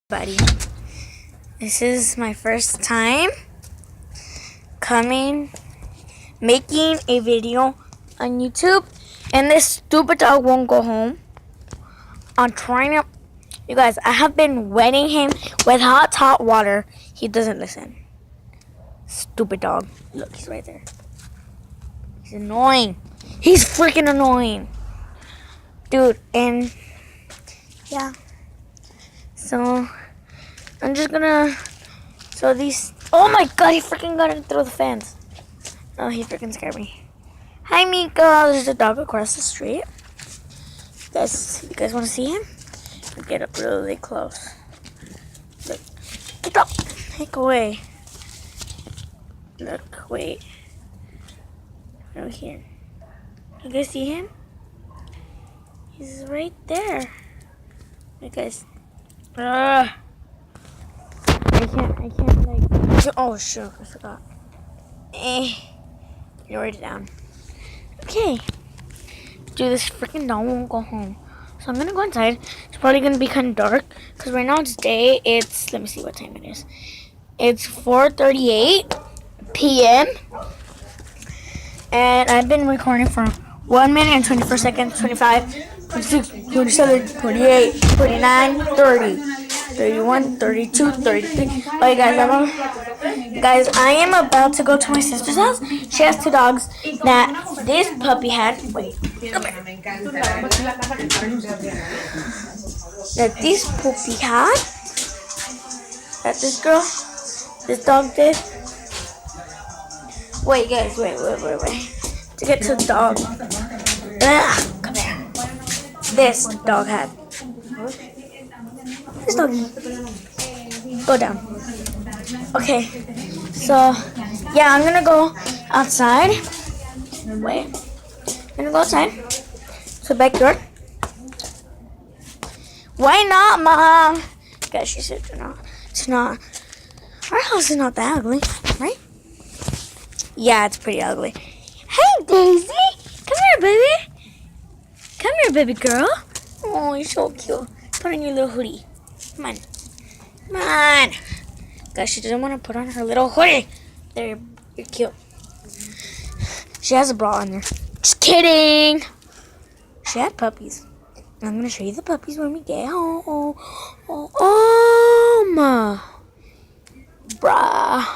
Buddy, this is my first time making a video on YouTube, and this stupid dog won't go home. I'm trying to, you guys, I have been wetting him with hot water. He doesn't listen. Stupid dog. Look, he's right there. He's annoying. He's freaking annoying. Dude, and yeah. So, I'm just gonna, oh my god, he freaking got it through the fence. Oh, he freaking scared me. Hi, Miko. There's a dog across the street. You guys want to see him? I'll get up really close. Look, get up. Heck away. Look, wait. Over here. You guys see him? He's right there. You guys. I can't like. Oh, shoot, I forgot. You write it down. Okay. Dude, this freaking dog won't go home. So I'm gonna go inside. It's probably gonna be kind of dark because right now it's day. Let me see what time it is. It's 4:38 p.m. And I've been recording for 1 minute and 24 seconds, 25, 26, 27, 28, 29, 30, 31, 32, 33. Alright guys, I am about to go to my sister's house. She has 2 dogs that this puppy had. Wait, come here. That this puppy had. That this dog did. Wait, guys, wait. To get to the dog. Come here. This dog had. This doggy. Go down. Okay. So, yeah, I'm gonna go outside. Wait. I'm gonna go outside. So, backyard. Why not, Mom? Guys, she said it's not. Our house is not that ugly, right? Yeah, it's pretty ugly. Hey, Daisy! Come here, baby! Come here, baby girl. Oh, you're so cute. Put on your little hoodie. Come on. Come on. Guys, she doesn't want to put on her little hoodie. There, you're cute. She has a bra on there. Just kidding! She had puppies. I'm going to show you the puppies when we get home. Bruh.